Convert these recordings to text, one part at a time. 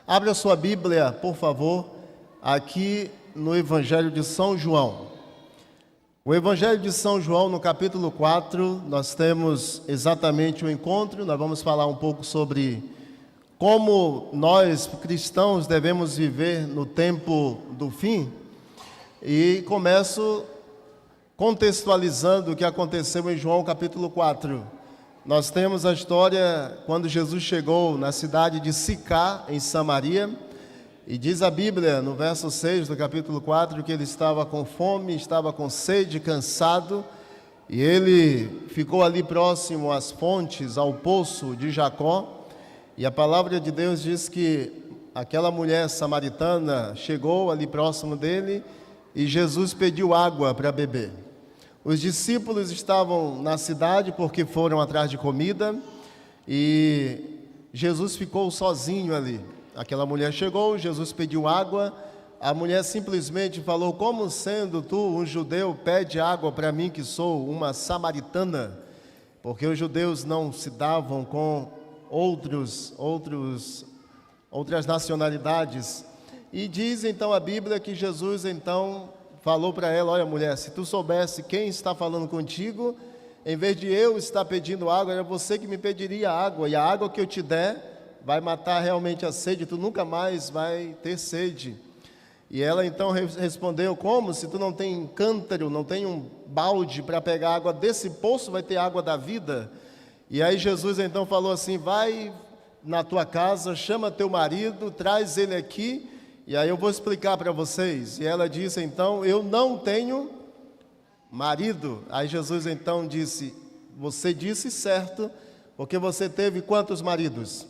Abra sua Bíblia, por favor, aqui no Evangelho de São João. O Evangelho de São João, no capítulo 4, nós temos exatamente o encontro. Nós vamos falar um pouco sobre como nós, cristãos, devemos viver no tempo do fim. E começo contextualizando o que aconteceu em João capítulo 4. Nós temos a história quando Jesus chegou na cidade de Sicá, em Samaria, e diz a Bíblia, no verso 6 do capítulo 4, que ele estava com fome, estava com sede, cansado, e ele ficou ali próximo às fontes, ao poço de Jacó, e a palavra de Deus diz que aquela mulher samaritana chegou ali próximo dele, e Jesus pediu água para beber. Os discípulos estavam na cidade porque foram atrás de comida e Jesus ficou sozinho ali. Aquela mulher chegou, Jesus pediu água, a mulher simplesmente falou: como sendo tu um judeu, pede água para mim que sou uma samaritana? Porque os judeus não se davam com outras nacionalidades. E diz então a Bíblia que Jesus então falou para ela: olha, mulher, se tu soubesse quem está falando contigo, em vez de eu estar pedindo água, era você que me pediria água, e a água que eu te der vai matar realmente a sede, tu nunca mais vai ter sede. E ela então respondeu: como? Se tu não tem cântaro, não tem um balde para pegar água desse poço, vai ter água da vida? E aí Jesus então falou assim: vai na tua casa, chama teu marido, traz ele aqui, e aí eu vou explicar para vocês. E ela disse então: eu não tenho marido. Aí Jesus então disse: você disse certo, porque você teve quantos maridos?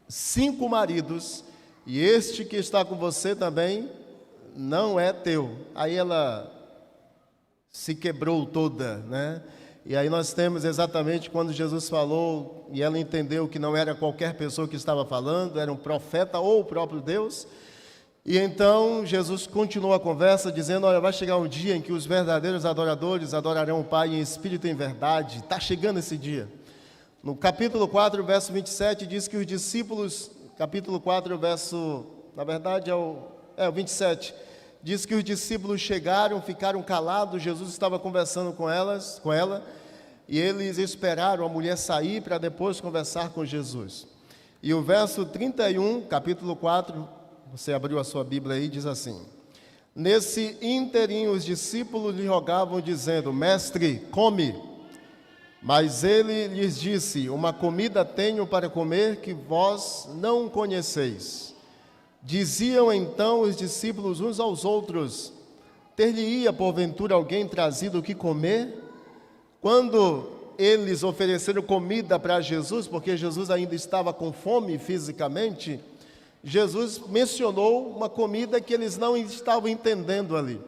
5 maridos, e este que está com você também não é teu. Aí ela se quebrou toda, né? E aí nós temos exatamente quando Jesus falou, e ela entendeu que não era qualquer pessoa que estava falando, era um profeta ou o próprio Deus. E então Jesus continuou a conversa dizendo: olha, vai chegar um dia em que os verdadeiros adoradores adorarão o Pai em espírito e em verdade. Está chegando esse dia. No capítulo 4, verso 27, diz que os discípulos, capítulo 4, verso, na verdade o 27, diz que os discípulos chegaram, ficaram calados, Jesus estava conversando com ela, e eles esperaram a mulher sair para depois conversar com Jesus. E o verso 31, capítulo 4, você abriu a sua Bíblia aí, diz assim: nesse ínterim os discípulos lhe rogavam dizendo: mestre, come. Mas ele lhes disse: uma comida tenho para comer que vós não conheceis. Diziam então os discípulos uns aos outros: ter-lhe-ia porventura alguém trazido o que comer? Quando eles ofereceram comida para Jesus, porque Jesus ainda estava com fome fisicamente, Jesus mencionou uma comida que eles não estavam entendendo ali.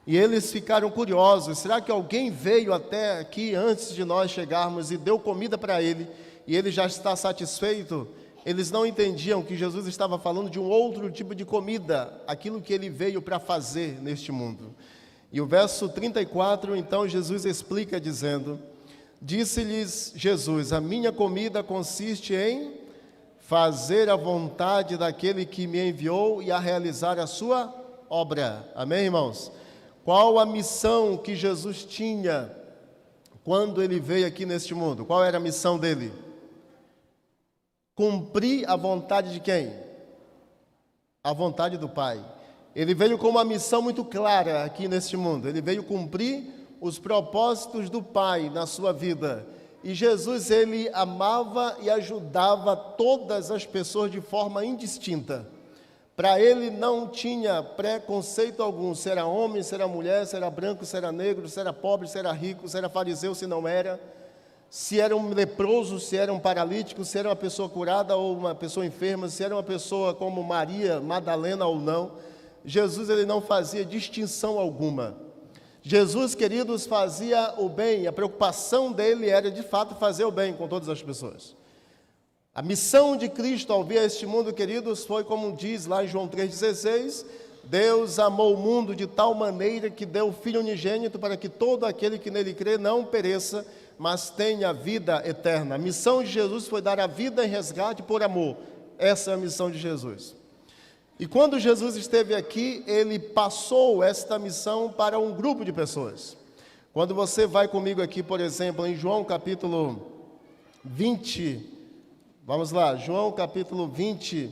E eles ficaram curiosos: será que alguém veio até aqui antes de nós chegarmos e deu comida para ele, e ele já está satisfeito? Eles não entendiam que Jesus estava falando de um outro tipo de comida, aquilo que ele veio para fazer neste mundo. E o verso 34, então Jesus explica dizendo: disse-lhes Jesus: a minha comida consiste em fazer a vontade daquele que me enviou e a realizar a sua obra. Amém, irmãos? Qual a missão que Jesus tinha quando ele veio aqui neste mundo? Qual era a missão dele? Cumprir a vontade de quem? A vontade do Pai. Ele veio com uma missão muito clara aqui neste mundo. Ele veio cumprir os propósitos do Pai na sua vida. E Jesus, ele amava e ajudava todas as pessoas de forma indistinta. Para ele não tinha preconceito algum, se era homem, se era mulher, se era branco, se era negro, se era pobre, se era rico, se era fariseu, se não era, se era um leproso, se era um paralítico, se era uma pessoa curada ou uma pessoa enferma, se era uma pessoa como Maria Madalena ou não. Jesus, ele não fazia distinção alguma. Jesus, queridos, fazia o bem, a preocupação dele era de fato fazer o bem com todas as pessoas. A missão de Cristo ao vir a este mundo, queridos, foi como diz lá em João 3,16: Deus amou o mundo de tal maneira que deu o Filho unigênito para que todo aquele que nele crê não pereça, mas tenha vida eterna. A missão de Jesus foi dar a vida em resgate por amor. Essa é a missão de Jesus. E quando Jesus esteve aqui, ele passou esta missão para um grupo de pessoas. Quando você vai comigo aqui, por exemplo, em João capítulo 20, vamos lá, João capítulo 20,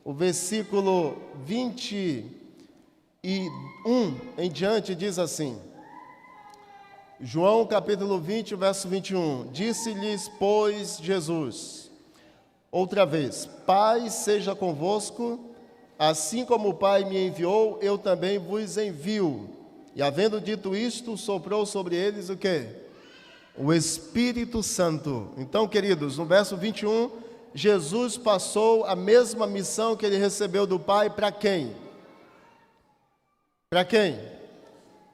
o versículo 21 em diante diz assim, João capítulo 20, verso 21, disse-lhes, pois, Jesus, outra vez, Pai seja convosco, assim como o Pai me enviou, eu também vos envio. E havendo dito isto, soprou sobre eles o quê? O Espírito Santo. Então, queridos, no verso 21, Jesus passou a mesma missão que ele recebeu do Pai para quem? Para quem?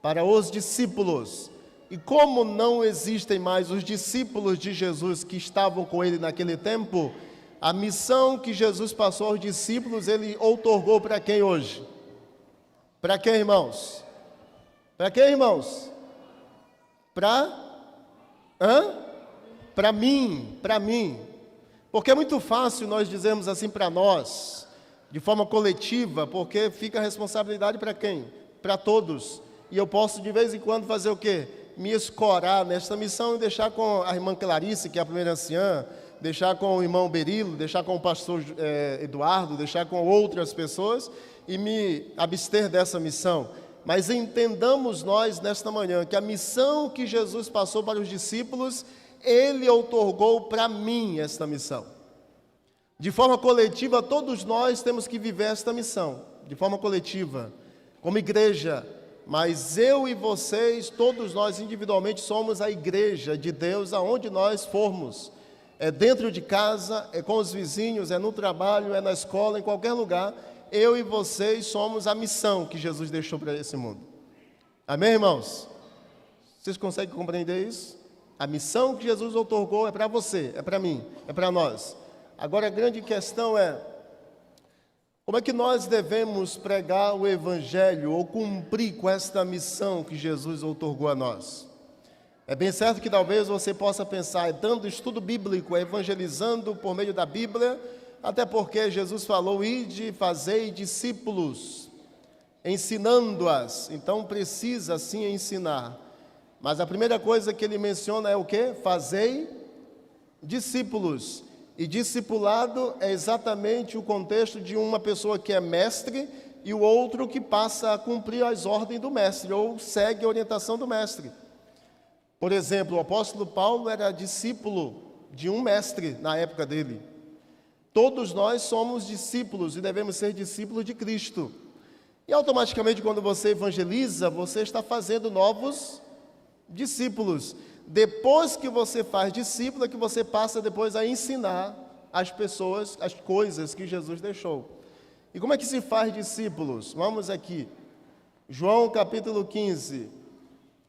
Para os discípulos. E como não existem mais os discípulos de Jesus que estavam com ele naquele tempo, a missão que Jesus passou aos discípulos, ele outorgou para quem hoje? Para quem, irmãos? Para quem, irmãos? Para mim. Porque é muito fácil nós dizermos assim para nós, de forma coletiva, porque fica a responsabilidade para quem? Para todos. E eu posso de vez em quando fazer o quê? Me escorar nesta missão e deixar com a irmã Clarice, que é a primeira anciã, deixar com o irmão Berilo, deixar com o pastor Eduardo, deixar com outras pessoas e me abster dessa missão. Mas entendamos nós nesta manhã que a missão que Jesus passou para os discípulos, ele outorgou para mim esta missão. De forma coletiva, todos nós temos que viver esta missão, de forma coletiva, como igreja. Mas eu e vocês, todos nós individualmente somos a igreja de Deus aonde nós formos. É dentro de casa, é com os vizinhos, é no trabalho, é na escola, em qualquer lugar. Eu e vocês somos a missão que Jesus deixou para esse mundo. Amém, irmãos? Vocês conseguem compreender isso? A missão que Jesus outorgou é para você, é para mim, é para nós. Agora a grande questão é, como é que nós devemos pregar o Evangelho ou cumprir com esta missão que Jesus outorgou a nós? É bem certo que talvez você possa pensar, dando estudo bíblico, evangelizando por meio da Bíblia, até porque Jesus falou, ide, fazei discípulos, ensinando-as. Então precisa sim ensinar. Mas a primeira coisa que ele menciona é o quê? Fazei discípulos. E discipulado é exatamente o contexto de uma pessoa que é mestre e o outro que passa a cumprir as ordens do mestre, ou segue a orientação do mestre. Por exemplo, o apóstolo Paulo era discípulo de um mestre na época dele. Todos nós somos discípulos e devemos ser discípulos de Cristo. E automaticamente, quando você evangeliza, você está fazendo novos discípulos. Depois que você faz discípulo, é que você passa depois a ensinar as pessoas as coisas que Jesus deixou. E como é que se faz discípulos? Vamos aqui. João capítulo 15.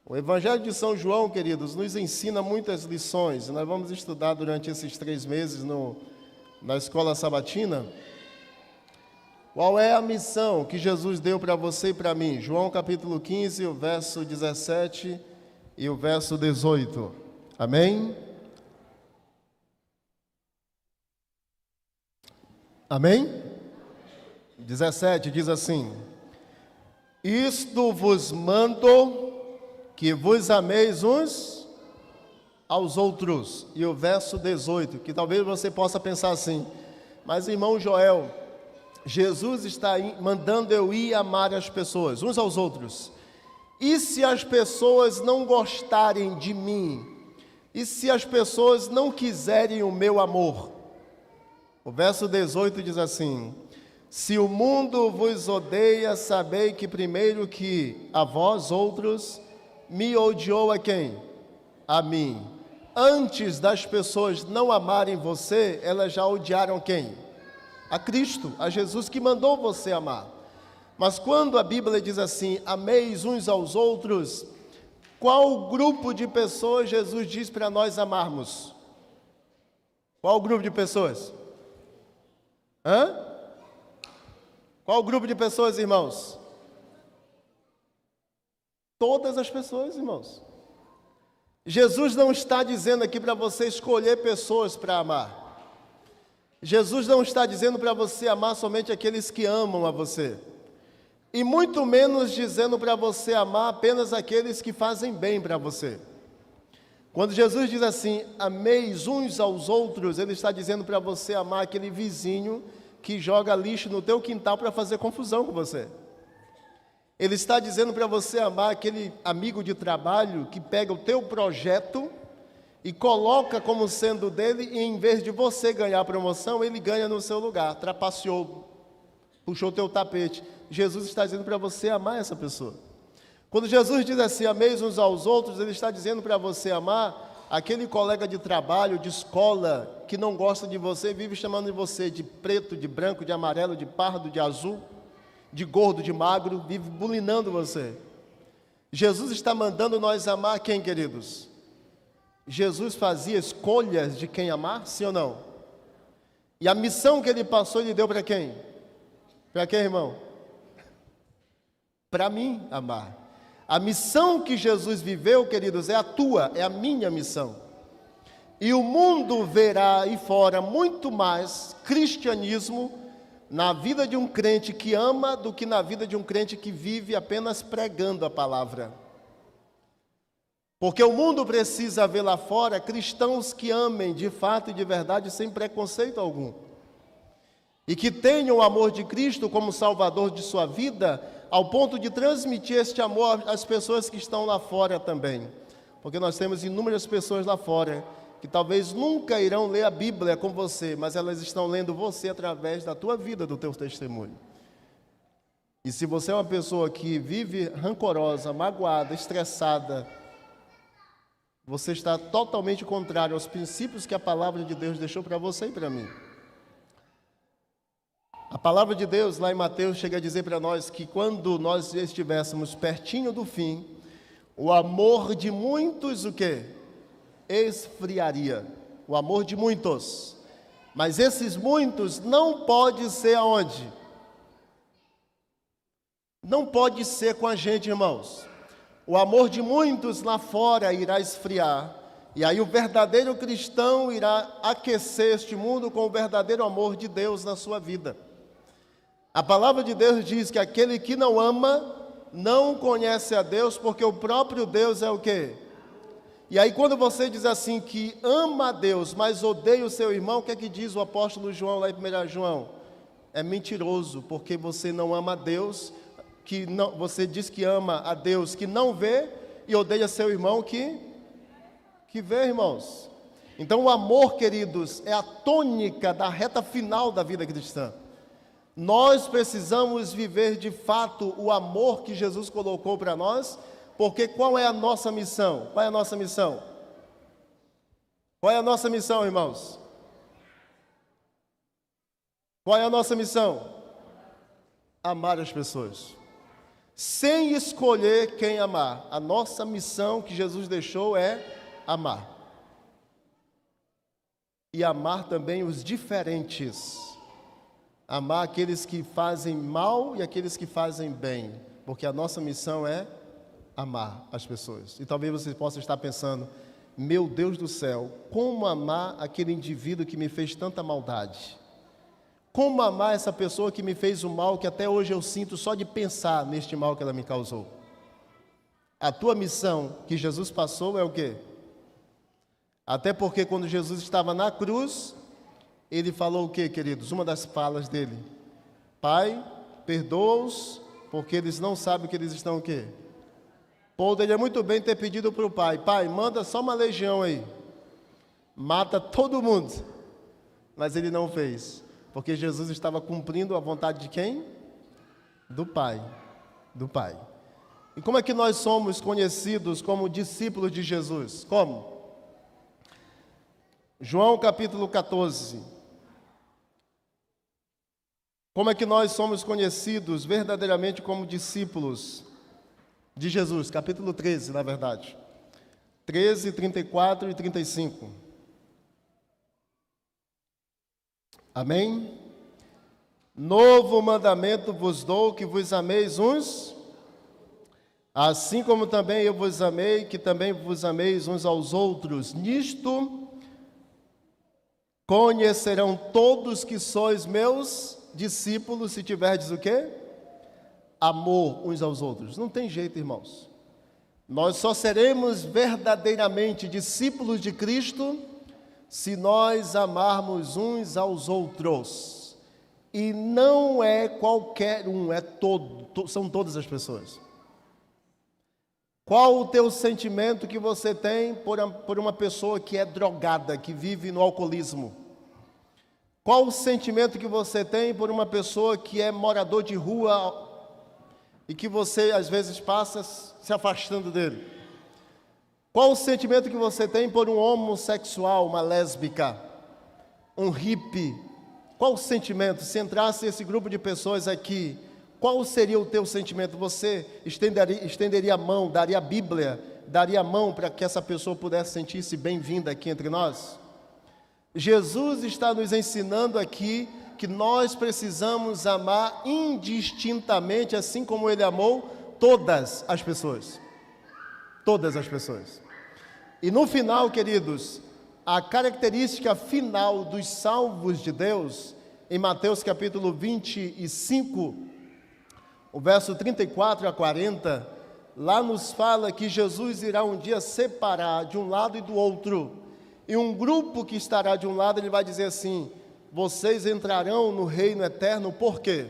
O Evangelho de São João, queridos, nos ensina muitas lições. Nós vamos estudar durante esses 3 meses na escola sabatina. Qual é a missão que Jesus deu para você e para mim? João capítulo 15, o verso 17 e o verso 18. Amém? Amém? 17 diz assim: isto vos mando, que vos ameis uns aos outros. E o verso 18, que talvez você possa pensar assim, mas irmão Joel, Jesus está mandando eu ir amar as pessoas, uns aos outros. E se as pessoas não gostarem de mim? E se as pessoas não quiserem o meu amor? O verso 18 diz assim: se o mundo vos odeia, sabei que primeiro que a vós outros me odiou a quem? A mim. Antes das pessoas não amarem você, elas já odiaram quem? A Cristo, a Jesus que mandou você amar. Mas quando a Bíblia diz assim, ameis uns aos outros, qual grupo de pessoas Jesus diz para nós amarmos? Qual grupo de pessoas? Qual grupo de pessoas, irmãos? Todas as pessoas, irmãos. Jesus não está dizendo aqui para você escolher pessoas para amar. Jesus não está dizendo para você amar somente aqueles que amam a você. E muito menos dizendo para você amar apenas aqueles que fazem bem para você. Quando Jesus diz assim, ameis uns aos outros, Ele está dizendo para você amar aquele vizinho que joga lixo no teu quintal para fazer confusão com você. Ele está dizendo para você amar aquele amigo de trabalho que pega o teu projeto e coloca como sendo dele, e em vez de você ganhar a promoção, ele ganha no seu lugar, trapaceou, puxou o teu tapete. Jesus está dizendo para você amar essa pessoa. Quando Jesus diz assim, ameis uns aos outros, Ele está dizendo para você amar aquele colega de trabalho, de escola, que não gosta de você, vive chamando de você de preto, de branco, de amarelo, de pardo, de azul, de gordo, de magro, vive bulinando você. Jesus está mandando nós amar quem, queridos? Jesus fazia escolhas de quem amar, sim ou não? E a missão que Ele passou, Ele deu para quem? Para quem, irmão? Para mim amar. A missão que Jesus viveu, queridos, é a tua, é a minha missão. E o mundo verá aí fora muito mais cristianismo na vida de um crente que ama do que na vida de um crente que vive apenas pregando a palavra. Porque o mundo precisa ver lá fora cristãos que amem de fato e de verdade sem preconceito algum. E que tenham o amor de Cristo como Salvador de sua vida, ao ponto de transmitir este amor às pessoas que estão lá fora também. Porque nós temos inúmeras pessoas lá fora que talvez nunca irão ler a Bíblia com você, mas elas estão lendo você através da tua vida, do teu testemunho. E se você é uma pessoa que vive rancorosa, magoada, estressada, você está totalmente contrário aos princípios que a palavra de Deus deixou para você e para mim. A palavra de Deus, lá em Mateus, chega a dizer para nós que quando nós estivéssemos pertinho do fim, o amor de muitos, o quê? Esfriaria. O amor de muitos. Mas esses muitos não pode ser aonde? Não pode ser com a gente, irmãos. O amor de muitos lá fora irá esfriar. E aí o verdadeiro cristão irá aquecer este mundo com o verdadeiro amor de Deus na sua vida. A palavra de Deus diz que aquele que não ama, não conhece a Deus, porque o próprio Deus é o quê? E aí quando você diz assim, que ama a Deus, mas odeia o seu irmão, o que é que diz o apóstolo João lá em 1 João? É mentiroso, porque você não ama a Deus, que não, você diz que ama a Deus, que não vê, e odeia seu irmão que vê, irmãos. Então o amor, queridos, é a tônica da reta final da vida cristã. Nós precisamos viver de fato o amor que Jesus colocou para nós, porque qual é a nossa missão? Qual é a nossa missão? Qual é a nossa missão, irmãos? Qual é a nossa missão? Amar as pessoas, sem escolher quem amar. A nossa missão que Jesus deixou é amar. E amar também os diferentes. Amar aqueles que fazem mal e aqueles que fazem bem, porque a nossa missão é amar as pessoas. E talvez você possa estar pensando, meu Deus do céu, como amar aquele indivíduo que me fez tanta maldade? Como amar essa pessoa que me fez o mal, que até hoje eu sinto só de pensar neste mal que ela me causou? A tua missão que Jesus passou é o quê? Até porque quando Jesus estava na cruz, Ele falou o quê, queridos? Uma das falas dele: Pai, perdoa-os, porque eles não sabem o que eles estão o quê? Poderia muito bem ter pedido para o Pai: Pai, manda só uma legião aí, mata todo mundo. Mas Ele não fez, porque Jesus estava cumprindo a vontade de quem? Do Pai, do Pai. E como é que nós somos conhecidos como discípulos de Jesus? Como? João capítulo 14. Como é que nós somos conhecidos verdadeiramente como discípulos de Jesus? Capítulo 13, na verdade. 13, 34 e 35. Amém? Novo mandamento vos dou, que vos ameis uns, assim como também eu vos amei, que também vos ameis uns aos outros. Nisto Conhecerão todos que sois meus discípulos se tiverdes o quê? Amor uns aos outros. Não tem jeito, irmãos. Nós só seremos verdadeiramente discípulos de Cristo se nós amarmos uns aos outros. E não é qualquer um, são todas as pessoas. Qual o teu sentimento que você tem por uma pessoa que é drogada, que vive no alcoolismo? Qual o sentimento que você tem por uma pessoa que é morador de rua e que você às vezes passa se afastando dele? Qual o sentimento que você tem por um homossexual, uma lésbica, um hippie? Qual o sentimento? Se entrasse esse grupo de pessoas aqui, qual seria o teu sentimento? Você estenderia a mão, daria a Bíblia, daria a mão para que essa pessoa pudesse sentir-se bem-vinda aqui entre nós? Jesus está nos ensinando aqui que nós precisamos amar indistintamente, assim como Ele amou todas as pessoas. Todas as pessoas. E no final, queridos, a característica final dos salvos de Deus, em Mateus capítulo 25, o verso 34 a 40, lá nos fala que Jesus irá um dia separar de um lado e do outro. E um grupo que estará de um lado, ele vai dizer assim: vocês entrarão no reino eterno, por quê?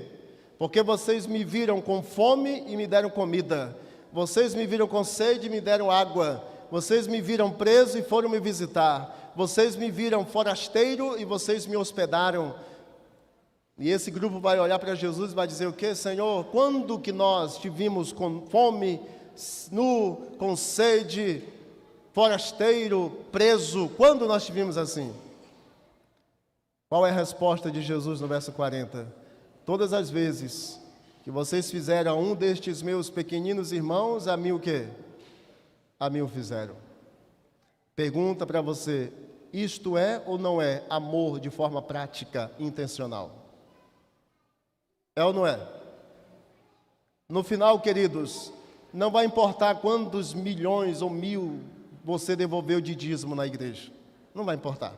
Porque vocês me viram com fome e me deram comida. Vocês me viram com sede e me deram água. Vocês me viram preso e foram me visitar. Vocês me viram forasteiro e vocês me hospedaram. E esse grupo vai olhar para Jesus e vai dizer o quê? Senhor, quando que nós te vimos com fome, nu, com sede, forasteiro, preso? Quando nós te vimos assim? Qual é a resposta de Jesus no verso 40? Todas as vezes que vocês fizeram a um destes meus pequeninos irmãos, a mim o quê? A mim o fizeram. Pergunta para você, isto é ou não é amor de forma prática e intencional? É ou não é? No final, queridos, não vai importar quantos milhões ou mil você devolveu de dízimo na igreja. Não vai importar.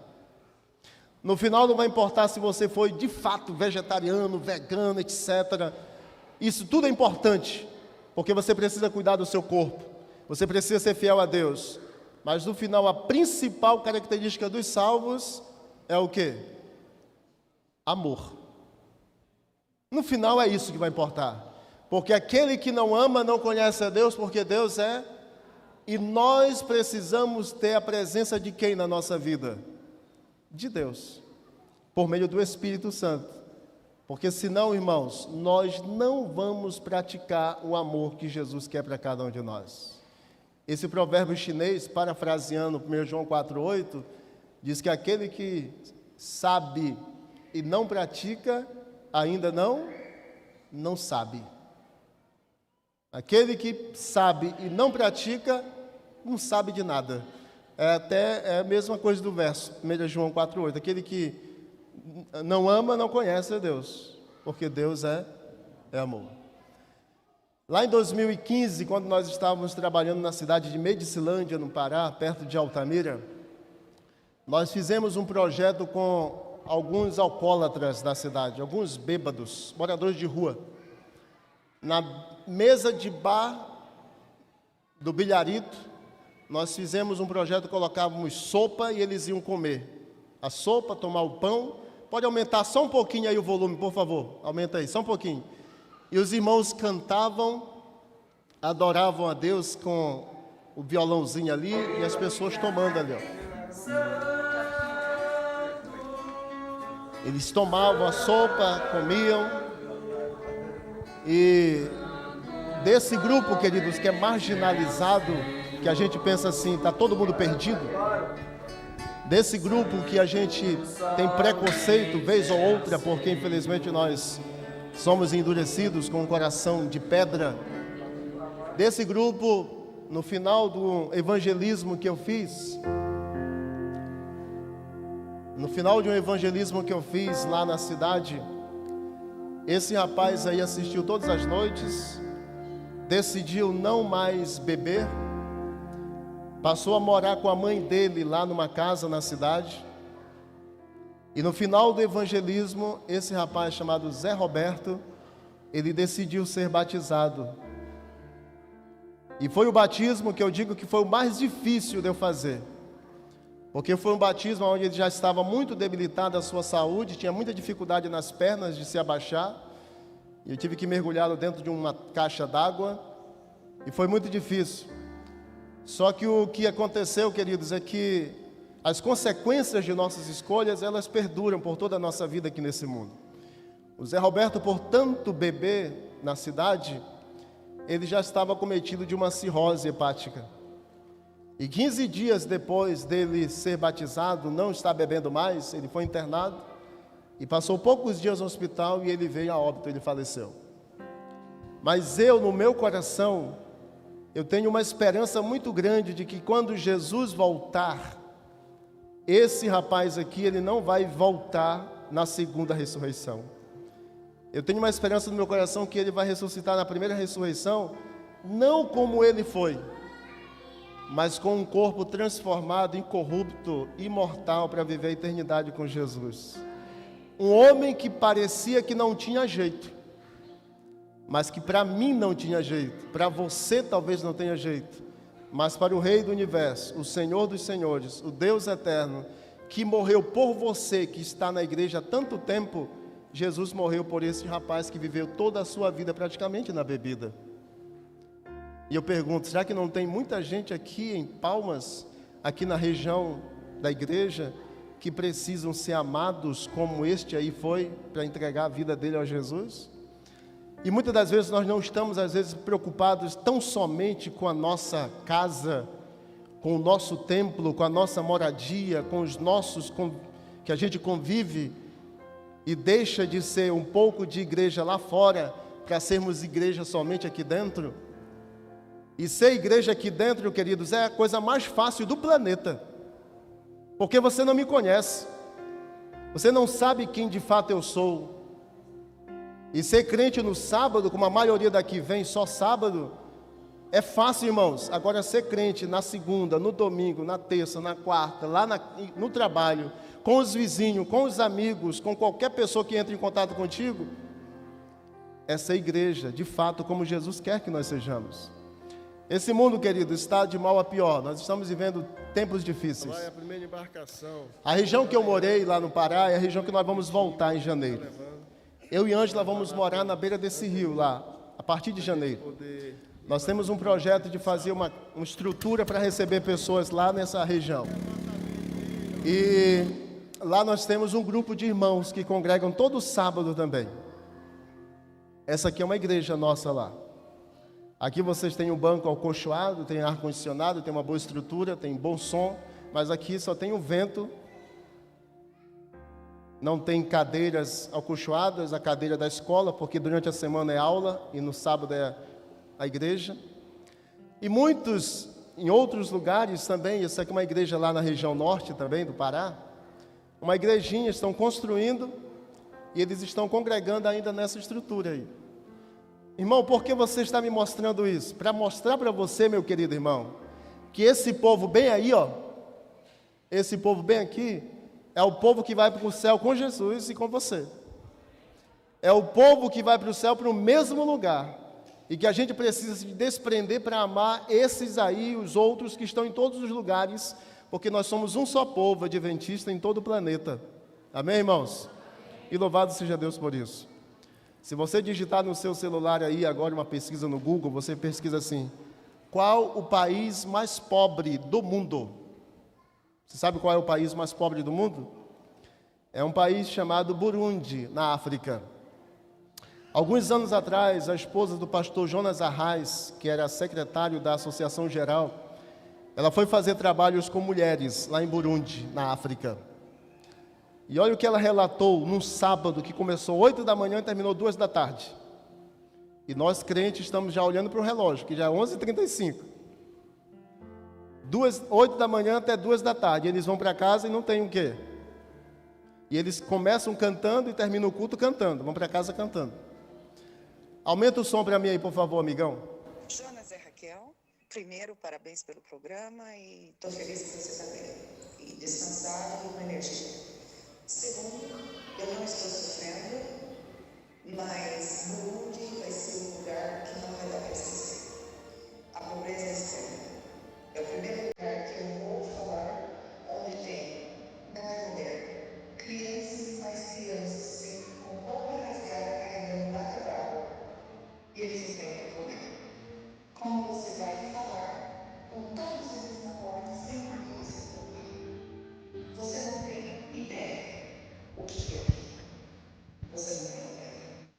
No final não vai importar se você foi de fato vegetariano, vegano, etc. Isso tudo é importante, porque você precisa cuidar do seu corpo. Você precisa ser fiel a Deus. Mas no final a principal característica dos salvos é o quê? Amor. No final é isso que vai importar. Porque aquele que não ama não conhece a Deus, porque Deus é. E nós precisamos ter a presença de quem na nossa vida? De Deus, por meio do Espírito Santo. Porque senão, irmãos, nós não vamos praticar o amor que Jesus quer para cada um de nós. Esse provérbio chinês, parafraseando 1 João 4,8, diz que aquele que sabe e não pratica, ainda não sabe. Aquele que sabe e não pratica, não sabe de nada. É a mesma coisa do verso, 1 João 4,8. Aquele que não ama, não conhece a Deus, porque Deus é amor. Lá em 2015, quando nós estávamos trabalhando na cidade de Medicilândia, no Pará, perto de Altamira, nós fizemos um projeto com alguns alcoólatras da cidade, alguns bêbados, moradores de rua. Na mesa de bar do bilharito, nós fizemos um projeto, colocávamos sopa e eles iam comer a sopa, tomar o pão. Pode aumentar só um pouquinho aí o volume, por favor, aumenta aí, só um pouquinho. E os irmãos cantavam, adoravam a Deus com o violãozinho ali e as pessoas tomando ali, ó. Eles tomavam a sopa, comiam. E desse grupo, queridos, que é marginalizado, que a gente pensa assim, está todo mundo perdido. Desse grupo que a gente tem preconceito, vez ou outra, porque infelizmente nós somos endurecidos com um coração de pedra. Desse grupo, no final do evangelismo que eu fiz, lá na cidade, esse rapaz aí assistiu todas as noites, decidiu não mais beber, passou a morar com a mãe dele lá numa casa na cidade, E no final do evangelismo, esse rapaz chamado Zé Roberto, ele decidiu ser batizado. E foi o batismo que eu digo que foi o mais difícil de eu fazer. Porque foi um batismo onde ele já estava muito debilitado a sua saúde, tinha muita dificuldade nas pernas de se abaixar. E eu tive que mergulhá-lo dentro de uma caixa d'água. E foi muito difícil. Só que o que aconteceu, queridos, é que as consequências de nossas escolhas, elas perduram por toda a nossa vida aqui nesse mundo. O Zé Roberto, por tanto beber na cidade, ele já estava cometido de uma cirrose hepática. E 15 dias depois dele ser batizado, não estar bebendo mais, ele foi internado e passou poucos dias no hospital e ele veio a óbito, ele faleceu. Mas eu, no meu coração, eu tenho uma esperança muito grande de que quando Jesus voltar, esse rapaz aqui, ele não vai voltar na segunda ressurreição. Eu tenho uma esperança no meu coração que ele vai ressuscitar na primeira ressurreição, não como ele foi, mas com um corpo transformado, incorrupto, imortal, para viver a eternidade com Jesus. Um homem que parecia que não tinha jeito, mas que para mim não tinha jeito, para você talvez não tenha jeito, mas para o Rei do Universo, o Senhor dos Senhores, o Deus eterno, que morreu por você, que está na igreja há tanto tempo, Jesus morreu por esse rapaz que viveu toda a sua vida praticamente na bebida. E eu pergunto, será que não tem muita gente aqui em Palmas, aqui na região da igreja, que precisam ser amados como este aí foi, para entregar a vida dele a Jesus? E muitas das vezes nós não estamos, às vezes, preocupados tão somente com a nossa casa, com o nosso templo, com a nossa moradia, com os nossos que a gente convive, e deixa de ser um pouco de igreja lá fora, para sermos igreja somente aqui dentro. E ser igreja aqui dentro, queridos, é a coisa mais fácil do planeta, porque você não me conhece, você não sabe quem de fato eu sou. E ser crente no sábado, como a maioria daqui vem só sábado, é fácil, irmãos. Agora ser crente na segunda, no domingo, na terça, na quarta, lá no trabalho, com os vizinhos, com os amigos, com qualquer pessoa que entre em contato contigo, é ser igreja, de fato, como Jesus quer que nós sejamos. Esse mundo, querido, está de mal a pior. Nós estamos vivendo tempos difíceis. Lá é a primeira embarcação. A região que eu morei lá no Pará é a região que nós vamos voltar em janeiro. Eu e Ângela vamos morar na beira desse rio lá, a partir de janeiro. Nós temos um projeto de fazer uma estrutura para receber pessoas lá nessa região. E lá nós temos um grupo de irmãos que congregam todo sábado também. Essa aqui é uma igreja nossa lá. Aqui vocês têm um banco acolchoado, tem ar-condicionado, tem uma boa estrutura, tem bom som, mas aqui só tem o vento. Não tem cadeiras acolchoadas, a cadeira da escola, porque durante a semana é aula e no sábado é a igreja. E muitos, em outros lugares também, essa aqui é uma igreja lá na região norte também do Pará, uma igrejinha, estão construindo e eles estão congregando ainda nessa estrutura aí. Irmão, por que você está me mostrando isso? Para mostrar para você, meu querido irmão, que esse povo bem aí, ó, esse povo bem aqui, é o povo que vai para o céu com Jesus e com você. É o povo que vai para o céu para o mesmo lugar. E que a gente precisa se desprender para amar esses aí, os outros que estão em todos os lugares, porque nós somos um só povo adventista em todo o planeta. Amém, irmãos? E louvado seja Deus por isso. Se você digitar no seu celular aí agora uma pesquisa no Google, você pesquisa assim: qual o país mais pobre do mundo? Você sabe qual é o país mais pobre do mundo? É um país chamado Burundi, na África. Alguns anos atrás, a esposa do pastor Jonas Arraes, que era secretário da Associação Geral, ela foi fazer trabalhos com mulheres lá em Burundi, na África. E olha o que ela relatou num sábado que começou 8 da manhã e terminou 2 da tarde. E nós crentes estamos já olhando para o relógio, que já é 11h35. 8 da manhã até 2 da tarde. Eles vão para casa e não tem o quê? E eles começam cantando e terminam o culto cantando. Vão para casa cantando. Aumenta o som para mim aí, por favor, amigão. Jonas e Raquel, primeiro, parabéns pelo programa e estou feliz que você está bem. E descansado e com energia. Segundo, eu não estou sofrendo, mas Burundi vai ser um lugar que não vai dar para esquecer. A pobreza é extrema. É o primeiro lugar que eu vou falar onde tem, não é mulher, crianças, mais crianças, com roupa rasgada carregando lata d'água. E eles não têm o que comer. Como você vai falar com todos eles na porta sem ninguém se preocupar? Você não tem ideia o que é. Você não tem ideia.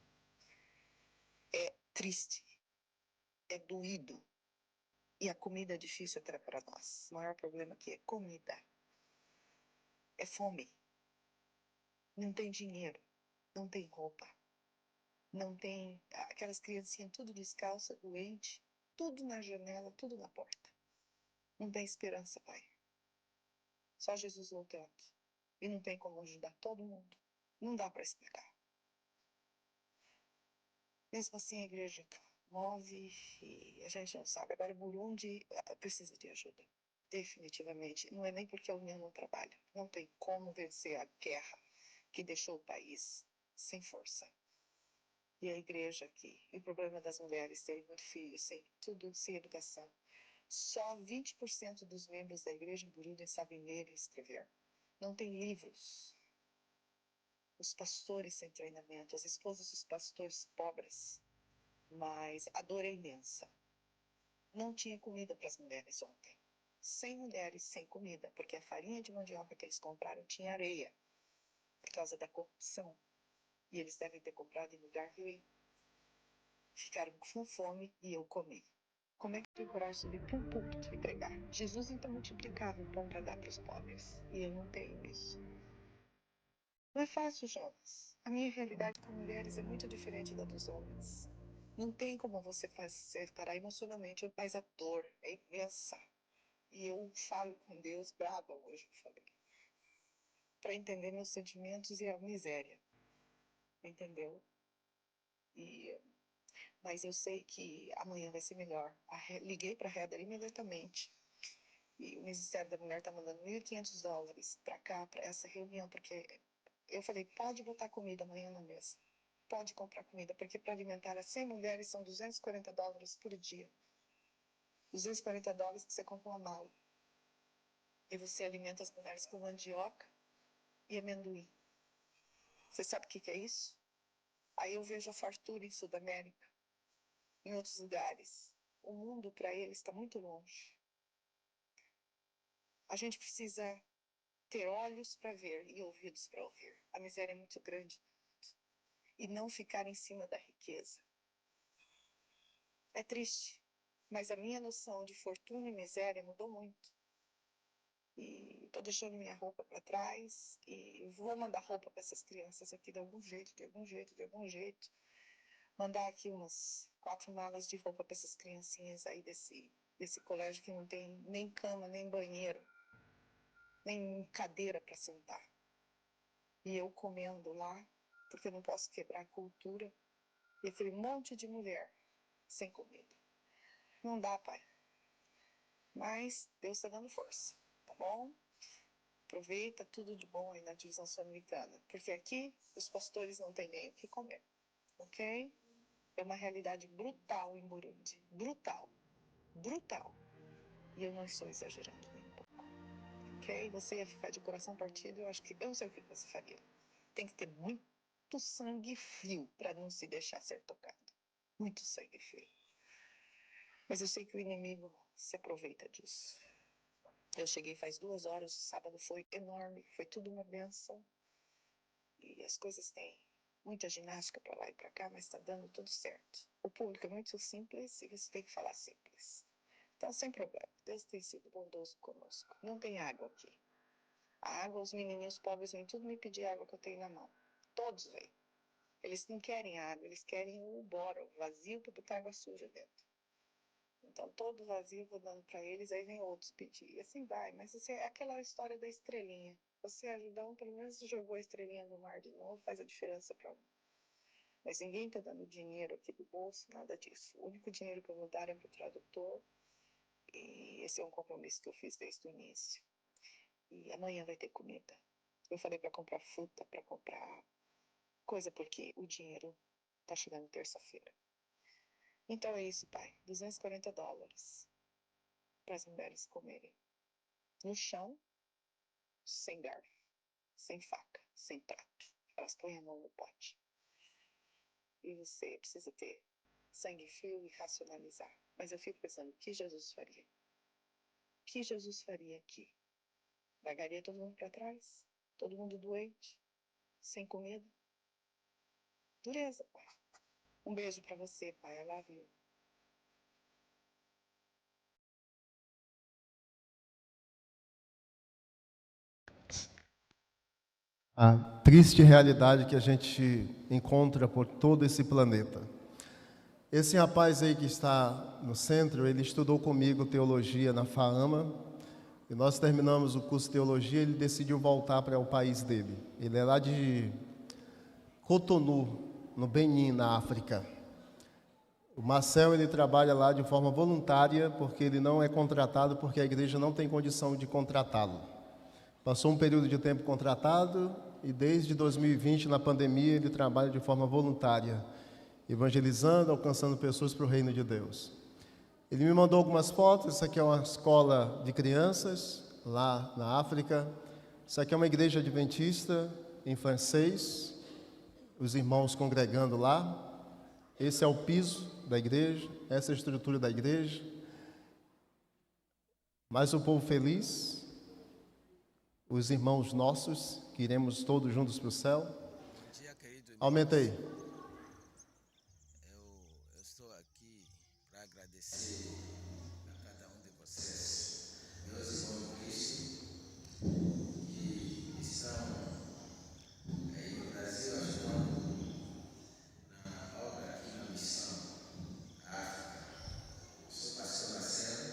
É triste, é doído. E a comida é difícil até para nós. O maior problema aqui é comida. É fome. Não tem dinheiro. Não tem roupa. Não tem aquelas criancinhas tudo descalça, doente. Tudo na janela, tudo na porta. Não tem esperança, pai. Só Jesus voltando. E não tem como ajudar todo mundo. Não dá para explicar. Mesmo assim, a igreja move e a gente não sabe. Agora, o Burundi precisa de ajuda. Definitivamente. Não é nem porque a União não trabalha. Não tem como vencer a guerra que deixou o país sem força. E a igreja aqui. E o problema das mulheres terem muito filho, sem tudo, sem educação. Só 20% dos membros da igreja em Burundi sabem ler e escrever. Não tem livros. Os pastores sem treinamento, as esposas dos pastores pobres. Mas a dor é imensa. Não tinha comida para as mulheres ontem. 100 mulheres sem comida, porque a farinha de mandioca que eles compraram tinha areia, por causa da corrupção. E eles devem ter comprado em lugar ruim. Ficaram com fome e eu comi. Como é que eu tenho coragem de subir para um púlpito e pregar? Jesus então multiplicava o pão para dar para os pobres. E eu não tenho isso. Não é fácil, jovens. A minha realidade com mulheres é muito diferente da dos homens. Não tem como você separar emocionalmente, mas a dor é imensa. E eu falo com Deus brava hoje, eu falei. Para entender meus sentimentos e a miséria. Entendeu? Mas eu sei que amanhã vai ser melhor. Liguei para a Heather imediatamente. E o Ministério da Mulher está mandando $1.500 para cá, para essa reunião, porque eu falei, pode botar comida amanhã na mesa. Pode comprar comida, porque para alimentar as 100 mulheres são $240 por dia. $240 que você compra uma mala. E você alimenta as mulheres com mandioca e amendoim. Você sabe o que é isso? Aí eu vejo a fartura em Sudamérica, em outros lugares. O mundo para eles está muito longe. A gente precisa ter olhos para ver e ouvidos para ouvir. A miséria é muito grande. E não ficar em cima da riqueza. É triste, mas a minha noção de fortuna e miséria mudou muito. E estou deixando minha roupa para trás e vou mandar roupa para essas crianças aqui de algum jeito, de algum jeito, de algum jeito. Mandar aqui umas 4 malas de roupa para essas criancinhas aí desse colégio que não tem nem cama, nem banheiro, nem cadeira para sentar. E eu comendo lá, porque eu não posso quebrar a cultura. E aquele monte de mulher sem comida. Não dá, pai. Mas Deus está dando força, tá bom? Aproveita tudo de bom aí na divisão sul-americana. Porque aqui os pastores não têm nem o que comer, ok? É uma realidade brutal em Burundi. Brutal. Brutal. E eu não estou exagerando nem um pouco, ok? Você ia ficar de coração partido, eu acho que eu não sei o que você faria. Tem que ter muito sangue frio para não se deixar ser tocado. Muito sangue frio. Mas eu sei que o inimigo se aproveita disso. Eu cheguei faz 2 horas, o sábado foi enorme, foi tudo uma benção. E as coisas têm muita ginástica para lá e para cá, mas está dando tudo certo. O público é muito simples e você tem que falar simples. Então, sem problema. Deus tem sido bondoso conosco. Não tem água aqui. A água, os menininhos pobres vêm tudo me pedir água que eu tenho na mão. Todos vêm. Eles não querem água, eles querem o boro vazio para botar água suja dentro. Então, todo vazio vou dando para eles, aí vem outros pedir. E assim vai. Mas assim, é aquela história da estrelinha. Você ajudar um, pelo menos jogou a estrelinha no mar de novo, faz a diferença para um. Mas ninguém está dando dinheiro aqui do bolso, nada disso. O único dinheiro que eu vou dar é para o tradutor. E esse é um compromisso que eu fiz desde o início. E amanhã vai ter comida. Eu falei para comprar fruta, para comprar coisa, porque o dinheiro tá chegando terça-feira. Então é isso, pai. $240 para as mulheres comerem. No chão, sem garfo, sem faca, sem prato. Elas põem a mão no pote. E você precisa ter sangue frio e racionalizar. Mas eu fico pensando, o que Jesus faria? O que Jesus faria aqui? Largaria todo mundo para trás? Todo mundo doente? Sem comida? Dureza, pai. Um beijo para você, pai. I love you. A triste realidade que a gente encontra por todo esse planeta. Esse rapaz aí que está no centro, ele estudou comigo teologia na FAAMA, e nós terminamos o curso de teologia, ele decidiu voltar para o país dele. Ele é lá de Cotonou, no Benin, na África. O Marcel, ele trabalha lá de forma voluntária, porque ele não é contratado, porque a igreja não tem condição de contratá-lo. Passou um período de tempo contratado e desde 2020, na pandemia, ele trabalha de forma voluntária, evangelizando, alcançando pessoas para o reino de Deus. Ele me mandou algumas fotos. Isso aqui é uma escola de crianças, lá na África. Isso aqui é uma igreja adventista, em francês, os irmãos congregando lá. Esse é o piso da igreja, essa é a estrutura da igreja. Mais o povo feliz, os irmãos nossos, que iremos todos juntos para o céu. Bom dia, querido irmão. Aumenta aí. Eu estou aqui para agradecer a cada um de vocês, meus irmãos em Cristo, que estão aí no Brasil ajudando na obra aqui na missão África. Eu sou pastor Marcelo.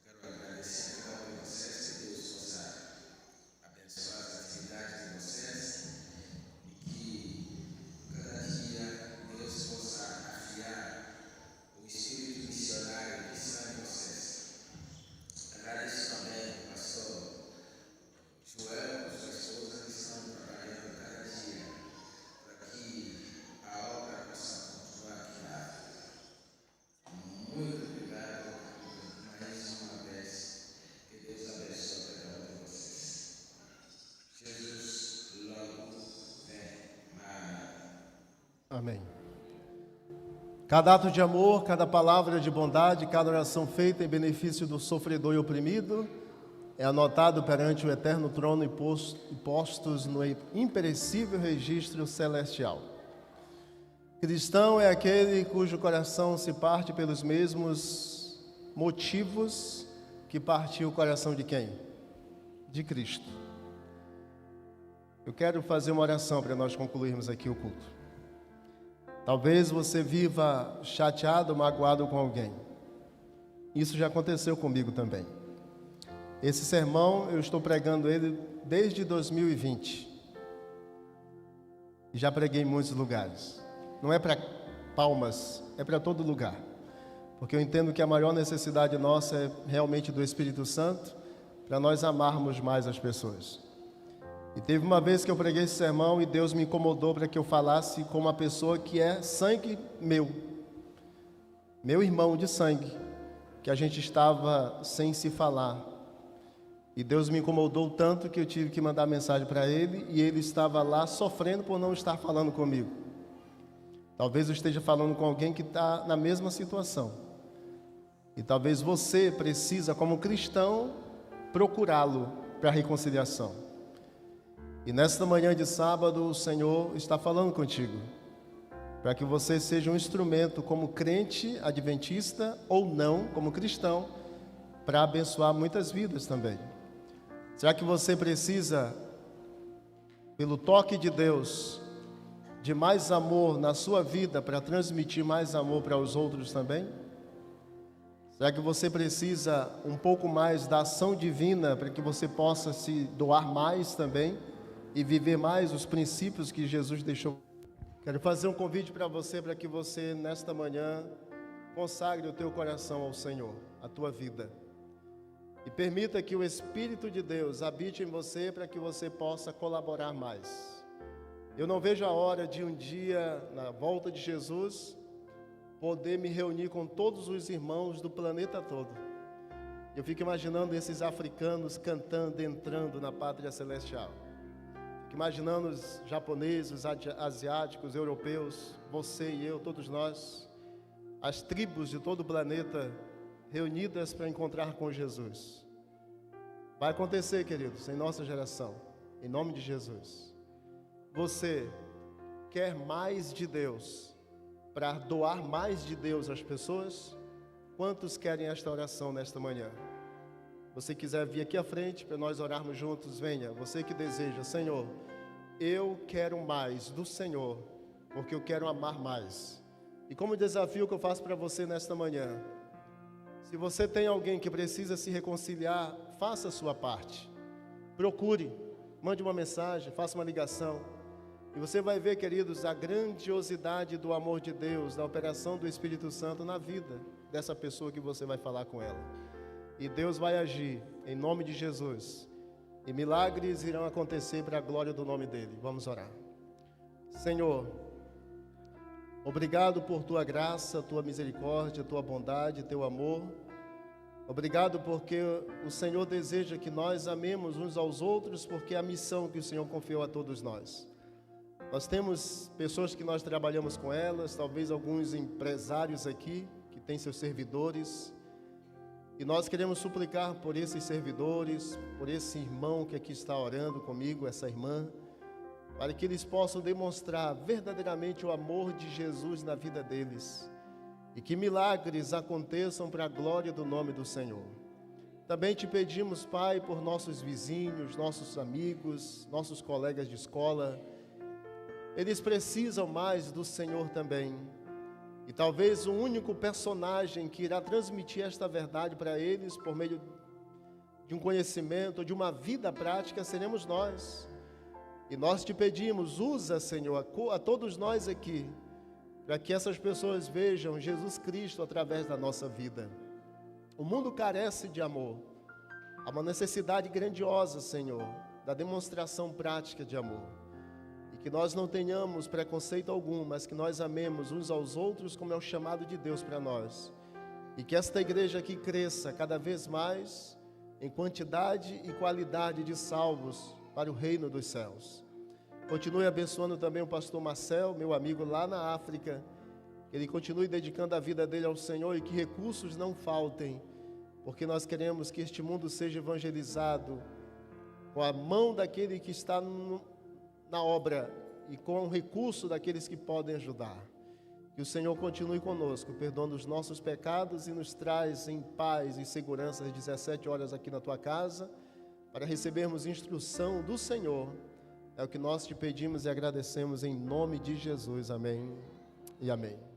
Eu quero agradecer a cada um de vocês, que Deus possa abençoar as atividades de vocês e que cada dia Deus possa afiar o espírito missionário que está em vocês. Agradeço também ao pastor Joel, com sua esposa, que estão trabalhando cada dia para que a obra possa continuar aqui na África. Muito obrigado mais uma vez. Que Deus abençoe cada um de vocês. Jesus logo vem. Amém. Cada ato de amor, cada palavra de bondade, cada oração feita em benefício do sofredor e oprimido é anotado perante o eterno trono e postos no imperecível registro celestial. Cristão é aquele cujo coração se parte pelos mesmos motivos que partiu o coração de quem? De Cristo. Eu quero fazer uma oração para nós concluirmos aqui o culto. Talvez você viva chateado, magoado com alguém. Isso já aconteceu comigo também. Esse sermão, eu estou pregando ele desde 2020. E já preguei em muitos lugares. Não é para Palmas, é para todo lugar. Porque eu entendo que a maior necessidade nossa é realmente do Espírito Santo, para nós amarmos mais as pessoas. E teve uma vez que eu preguei esse sermão e Deus me incomodou para que eu falasse com uma pessoa que é sangue meu irmão de sangue, que a gente estava sem se falar. E Deus me incomodou tanto que eu tive que mandar mensagem para ele e ele estava lá sofrendo por não estar falando comigo. Talvez eu esteja falando com alguém que está na mesma situação. E talvez você precisa, como cristão, procurá-lo para a reconciliação. E nesta manhã de sábado, o Senhor está falando contigo, para que você seja um instrumento como crente adventista ou não, como cristão, para abençoar muitas vidas também. Será que você precisa, pelo toque de Deus, de mais amor na sua vida, para transmitir mais amor para os outros também? Será que você precisa um pouco mais da ação divina, para que você possa se doar mais também? E viver mais os princípios que Jesus deixou. Quero fazer um convite para você, para que você, nesta manhã, consagre o teu coração ao Senhor, a tua vida. E permita que o Espírito de Deus habite em você para que você possa colaborar mais. Eu não vejo a hora de um dia, na volta de Jesus, poder me reunir com todos os irmãos do planeta todo. Eu fico imaginando esses africanos cantando, entrando na pátria celestial. Fico imaginando os japoneses, os asiáticos, europeus, você e eu, todos nós, as tribos de todo o planeta reunidas para encontrar com Jesus. Vai acontecer, queridos, em nossa geração, em nome de Jesus. Você quer mais de Deus para doar mais de Deus às pessoas? Quantos querem esta oração nesta manhã? Você quiser vir aqui à frente para nós orarmos juntos, venha. Você que deseja, Senhor, eu quero mais do Senhor, porque eu quero amar mais. E como desafio que eu faço para você nesta manhã, se você tem alguém que precisa se reconciliar, faça a sua parte. Procure, mande uma mensagem, faça uma ligação. E você vai ver, queridos, a grandiosidade do amor de Deus, da operação do Espírito Santo na vida dessa pessoa que você vai falar com ela. E Deus vai agir em nome de Jesus. E milagres irão acontecer para a glória do nome dEle. Vamos orar. Senhor, obrigado por Tua graça, Tua misericórdia, Tua bondade, Teu amor. Obrigado porque o Senhor deseja que nós amemos uns aos outros, porque é a missão que o Senhor confiou a todos nós. Nós temos pessoas que nós trabalhamos com elas, talvez alguns empresários aqui, que têm seus servidores, e nós queremos suplicar por esses servidores, por esse irmão que aqui está orando comigo, essa irmã, para que eles possam demonstrar verdadeiramente o amor de Jesus na vida deles, e que milagres aconteçam para a glória do nome do Senhor. Também te pedimos, Pai, por nossos vizinhos, nossos amigos, nossos colegas de escola. Eles precisam mais do Senhor também. E talvez o único personagem que irá transmitir esta verdade para eles por meio de um conhecimento, de uma vida prática, seremos nós. E nós te pedimos, usa, Senhor, a todos nós aqui, para que essas pessoas vejam Jesus Cristo através da nossa vida. O mundo carece de amor. Há uma necessidade grandiosa, Senhor, da demonstração prática de amor. E que nós não tenhamos preconceito algum, mas que nós amemos uns aos outros como é o chamado de Deus para nós. E que esta igreja aqui cresça cada vez mais em quantidade e qualidade de salvos para o reino dos céus. Continue abençoando também o pastor Marcel, meu amigo lá na África. Que ele continue dedicando a vida dele ao Senhor e que recursos não faltem, porque nós queremos que este mundo seja evangelizado com a mão daquele que está na obra e com o recurso daqueles que podem ajudar. Que o Senhor continue conosco, perdoando os nossos pecados e nos traz em paz e segurança às 17 horas aqui na tua casa, para recebermos instrução do Senhor. É o que nós te pedimos e agradecemos em nome de Jesus. Amém e amém.